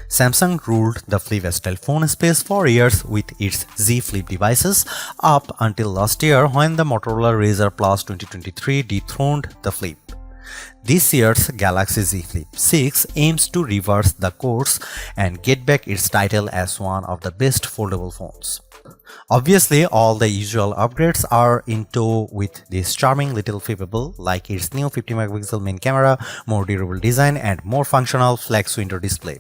Samsung ruled the flip-style phone space for years with its Z Flip devices up until last year when the Motorola Razr Plus 2023 dethroned the Flip. This year's Galaxy Z Flip 6 aims to reverse the course and get back its title as one of the best foldable phones. Obviously, all the usual upgrades are in tow with this charming little flippable, like its new 50MP main camera, more durable design, and more functional flex window display.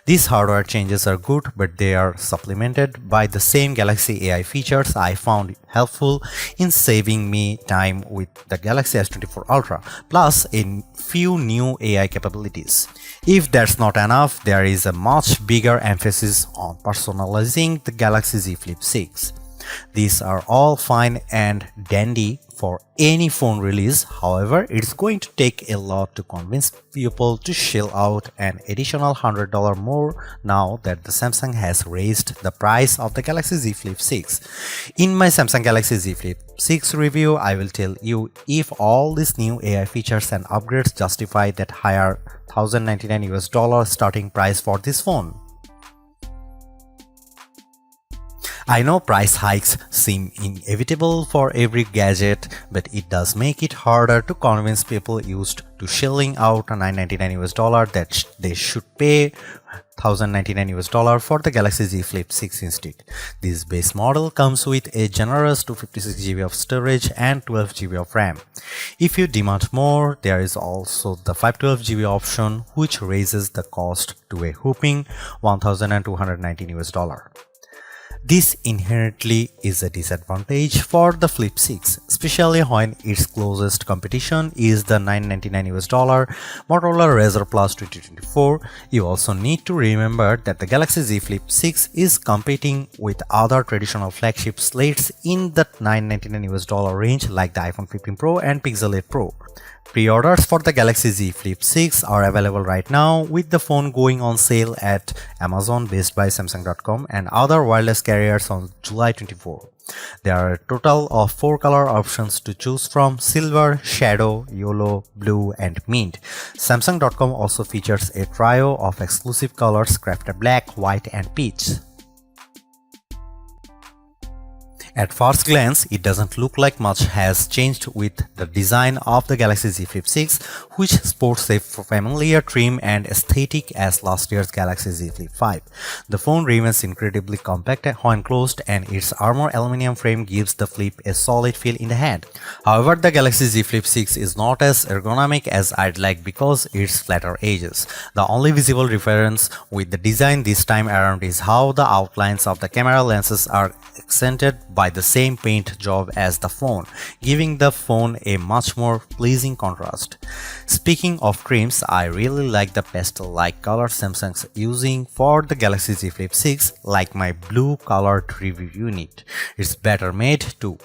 These hardware changes are good, but they are supplemented by the same Galaxy AI features I found helpful in saving me time with the Galaxy S24 Ultra, plus a few new AI capabilities. If that's not enough, there is a much bigger emphasis on personalizing the Galaxy Z Flip 6. These are all fine and dandy for any phone release. However, it's going to take a lot to convince people to shell out an additional $100 more now that the Samsung has raised the price of the Galaxy Z Flip 6. In my Samsung Galaxy Z Flip 6 review, I will tell you if all these new AI features and upgrades justify that higher $1,099 starting price for this phone. I know price hikes seem inevitable for every gadget, but it does make it harder to convince people used to shelling out $999 that they should pay $1,099 for the Galaxy Z Flip 6 instead. This base model comes with a generous 256GB of storage and 12GB of RAM. If you demand more, there is also the 512GB option, which raises the cost to a whopping $1,219. This inherently is a disadvantage for the Flip 6, especially when its closest competition is the $999 Motorola Razr Plus 2024. You also need to remember that the Galaxy Z Flip 6 is competing with other traditional flagship slates in the $999 range like the iPhone 15 Pro and Pixel 8 Pro. Pre-orders for the Galaxy Z Flip 6 are available right now, with the phone going on sale at Amazon, Best Buy, Samsung.com and other wireless carriers on July 24. There are a total of 4 color options to choose from: silver, shadow, yellow, blue and mint. Samsung.com also features a trio of exclusive colors crafted black, white and peach. At first glance, it doesn't look like much has changed with the design of the Galaxy Z Flip 6, which sports a familiar trim and aesthetic as last year's Galaxy Z Flip 5. The phone remains incredibly compact when closed, and its armor aluminum frame gives the Flip a solid feel in the hand. However, the Galaxy Z Flip 6 is not as ergonomic as I'd like because its flatter edges. The only visible difference with the design this time around is how the outlines of the camera lenses are accented by the same paint job as the phone, giving the phone a much more pleasing contrast. Speaking of trims, I really like the pastel-like color Samsung's using for the Galaxy Z Flip 6, like my blue colored review unit. It's better made too,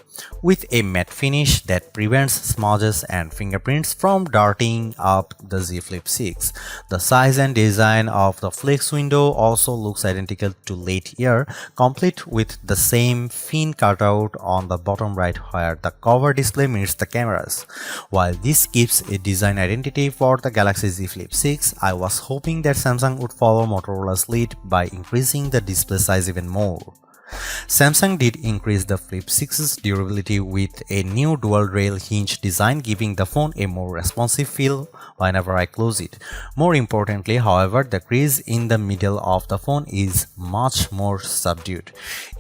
with a matte finish that prevents smudges and fingerprints from darting up the Z Flip 6. The size and design of the flex window also looks identical to late year, complete with the same fin cutout on the bottom right where the cover display meets the cameras. While this keeps a design identity for the Galaxy Z Flip 6, I was hoping that Samsung would follow Motorola's lead by increasing the display size even more. Samsung did increase the Flip 6's durability with a new dual rail hinge design, giving the phone a more responsive feel whenever I close it. More importantly, however, the crease in the middle of the phone is much more subdued.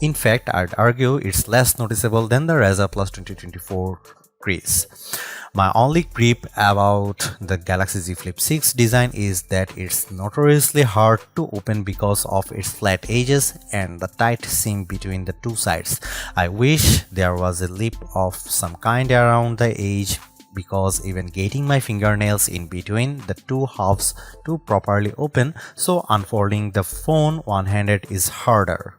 In fact, I'd argue it's less noticeable than the Razr Plus 2024 crease. My only gripe about the Galaxy Z Flip 6 design is that it's notoriously hard to open because of its flat edges and the tight seam between the two sides. I wish there was a lip of some kind around the edge, because even getting my fingernails in between the two halves to properly open, so unfolding the phone one-handed is harder.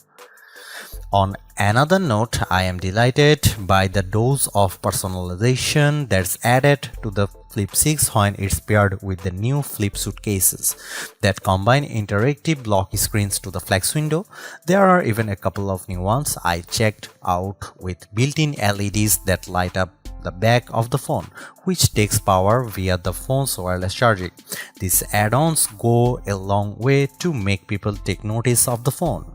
On another note, I am delighted by the dose of personalization that's added to the Flip 6 when it's paired with the new Flip suitcases that combine interactive lock screens to the flex window. There are even a couple of new ones I checked out with built-in LEDs that light up the back of the phone, which takes power via the phone's wireless charging. These add-ons go a long way to make people take notice of the phone.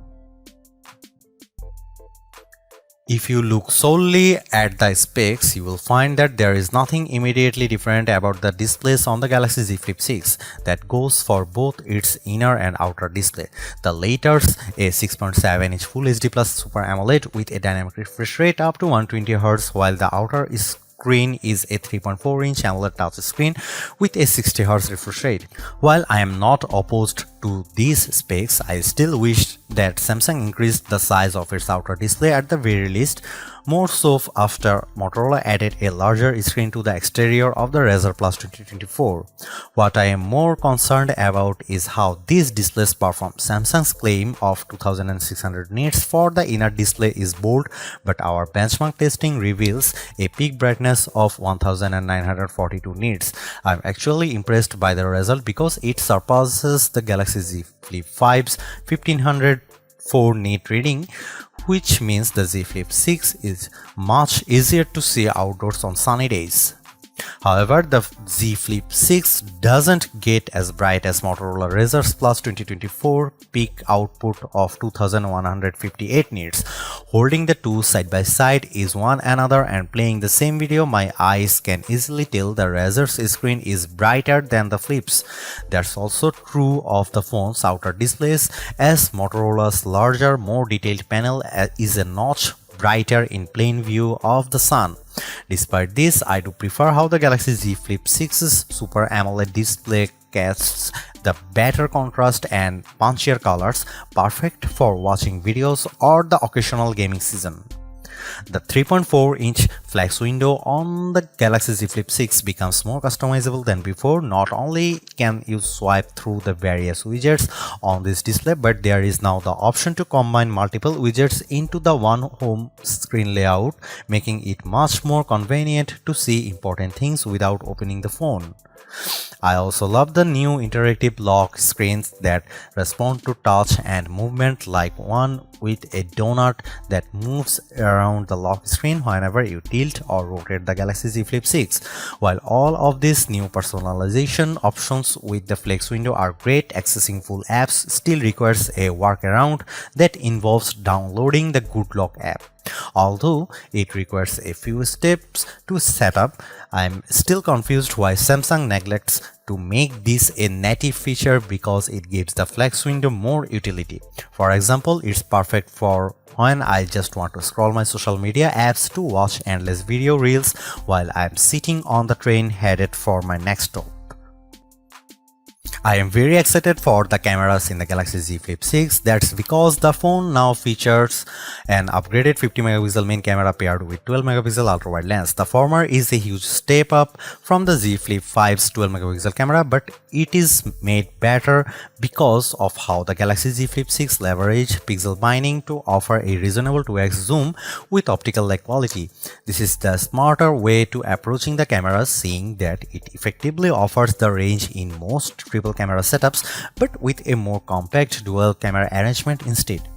If you look solely at the specs, you will find that there is nothing immediately different about the displays on the Galaxy Z Flip 6. That goes for both its inner and outer display. The latter's a 6.7-inch Full HD Plus Super AMOLED with a dynamic refresh rate up to 120Hz, while the outer screen is a 3.4-inch AMOLED touchscreen with a 60Hz refresh rate. While I am not opposed to these specs, I still wish that Samsung increased the size of its outer display at the very least, more so after Motorola added a larger screen to the exterior of the Razr Plus 2024. What I am more concerned about is how these displays perform. Samsung's claim of 2600 nits for the inner display is bold, but our benchmark testing reveals a peak brightness of 1942 nits. I am actually impressed by the result because it surpasses the Galaxy Z Flip 5's 1504 nit reading, which means the Z Flip 6 is much easier to see outdoors on sunny days. However, the Z Flip 6 doesn't get as bright as Motorola Razr Plus 2024 peak output of 2158 nits. Holding the two side by side is one another and playing the same video, my eyes can easily tell the Razr's screen is brighter than the Flip's. That's also true of the phone's outer displays, as Motorola's larger, more detailed panel is a notch brighter in plain view of the sun. Despite this, I do prefer how the Galaxy Z Flip 6's Super AMOLED display casts the better contrast and punchier colors, perfect for watching videos or the occasional gaming season. The 3.4-inch flex window on the Galaxy Z Flip 6 becomes more customizable than before. Not only can you swipe through the various widgets on this display, but there is now the option to combine multiple widgets into the one home screen layout, making it much more convenient to see important things without opening the phone. I also love the new interactive lock screens that respond to touch and movement, like one with a donut that moves around the lock screen whenever you tilt or rotate the Galaxy Z Flip 6. While all of these new personalization options with the flex window are great, accessing full apps still requires a workaround that involves downloading the Good Lock app. Although it requires a few steps to set up, I am still confused why Samsung neglects to make this a native feature, because it gives the flex window more utility. For example, it's perfect for when I just want to scroll my social media apps to watch endless video reels while I'm sitting on the train headed for my next stop. I am very excited for the cameras in the Galaxy Z Flip 6. That's because the phone now features an upgraded 50MP main camera paired with 12MP ultra-wide lens. The former is a huge step up from the Z Flip 5's 12MP camera, but it is made better because of how the Galaxy Z Flip 6 leveraged pixel mining to offer a reasonable 2x zoom with optical-like quality. This is the smarter way to approaching the camera, seeing that it effectively offers the range in most triple camera setups, but with a more compact dual camera arrangement instead.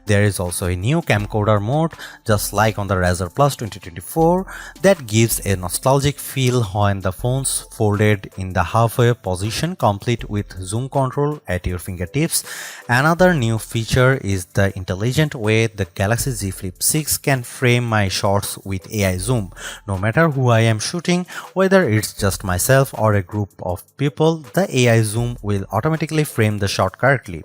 There is also a new camcorder mode, just like on the Razr Plus 2024, that gives a nostalgic feel when the phone's folded in the halfway position, complete with zoom control at your fingertips. Another new feature is the intelligent way the Galaxy Z Flip 6 can frame my shots with AI zoom. No matter who I am shooting, whether it's just myself or a group of people, the AI zoom will automatically frame the shot correctly.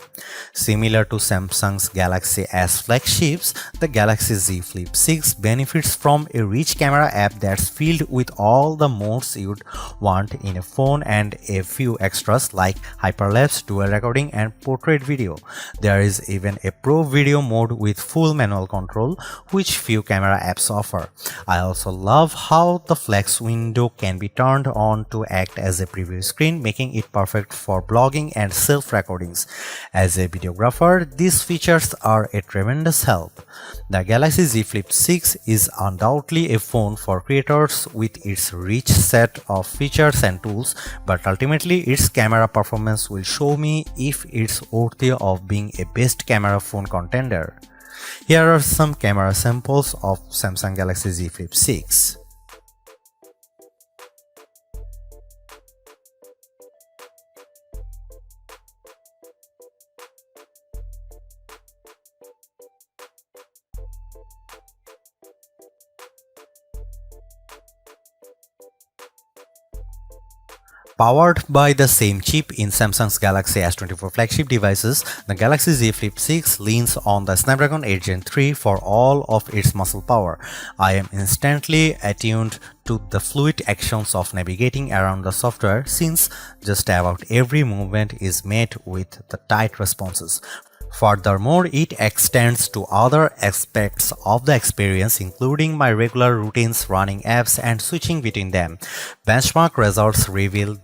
Similar to Samsung's Galaxy S flagships, the Galaxy Z Flip 6 benefits from a rich camera app that's filled with all the modes you'd want in a phone and a few extras like hyperlapse, dual recording, and portrait video. There is even a pro video mode with full manual control, which few camera apps offer. I also love how the flex window can be turned on to act as a preview screen, making it perfect for blogging and self-recordings. As a videographer, these features are a tremendous help. The Galaxy Z Flip 6 is undoubtedly a phone for creators with its rich set of features and tools, but ultimately its camera performance will show me if it's worthy of being a best camera phone contender. Here are some camera samples of Samsung Galaxy Z Flip 6. Powered by the same chip in Samsung's Galaxy S24 flagship devices, the Galaxy Z Flip 6 leans on the Snapdragon 8 Gen 3 for all of its muscle power. I am instantly attuned to the fluid actions of navigating around the software since just about every movement is met with the tight responses. Furthermore, it extends to other aspects of the experience, including my regular routines, running apps, and switching between them. Benchmark results reveal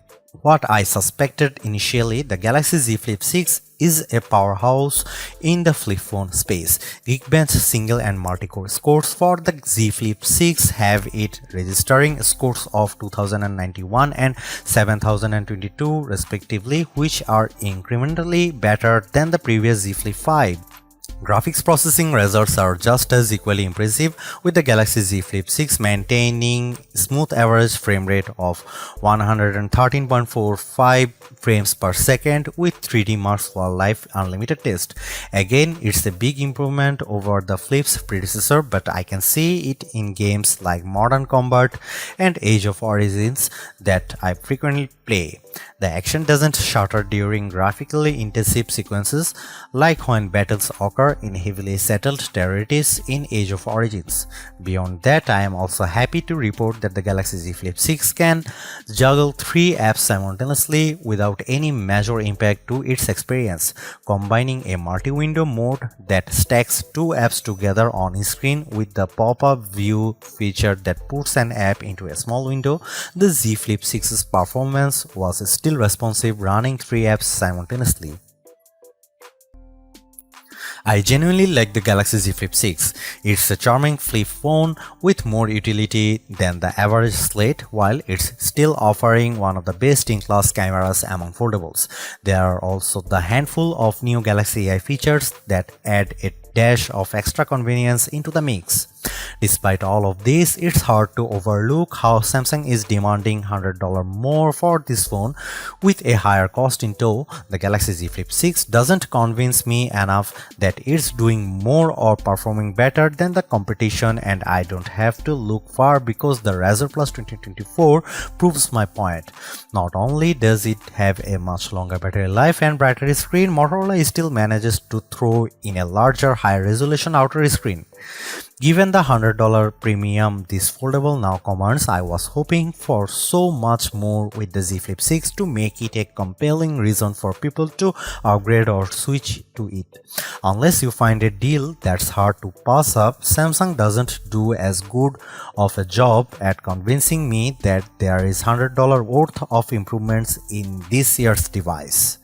what I suspected initially: the Galaxy Z Flip 6 is a powerhouse in the flip phone space. Geekbench single and multi-core scores for the Z Flip 6 have it registering scores of 2091 and 7022 respectively, which are incrementally better than the previous Z Flip 5. Graphics processing results are just as equally impressive, with the Galaxy Z Flip 6 maintaining smooth average frame rate of 113.45 frames per second with 3D Marks Wildlife Unlimited test. Again, it's a big improvement over the Flip's predecessor, but I can see it in games like Modern Combat and Age of Origins that I frequently play. The action doesn't shatter during graphically intensive sequences like when battles occur in heavily settled territories in Age of Origins. Beyond that, I am also happy to report that the Galaxy Z Flip 6 can juggle 3 apps simultaneously without any major impact to its experience. Combining a multi-window mode that stacks 2 apps together on screen with the pop-up view feature that puts an app into a small window, the Z Flip 6's performance was still responsive, running 3 apps simultaneously. I genuinely like the Galaxy Z Flip 6. It's a charming flip phone with more utility than the average slate, while it's still offering one of the best-in-class cameras among foldables. There are also the handful of new Galaxy AI features that add a dash of extra convenience into the mix. Despite all of this, it's hard to overlook how Samsung is demanding $100 more for this phone with a higher cost in tow. The Galaxy Z Flip 6 doesn't convince me enough that it's doing more or performing better than the competition, and I don't have to look far because the Razr Plus 2024 proves my point. Not only does it have a much longer battery life and brighter screen, Motorola still manages to throw in a larger, high-resolution outer screen. Given the $100 premium this foldable now commands, I was hoping for so much more with the Z Flip 6 to make it a compelling reason for people to upgrade or switch to it. Unless you find a deal that's hard to pass up, Samsung doesn't do as good of a job at convincing me that there is $100 worth of improvements in this year's device.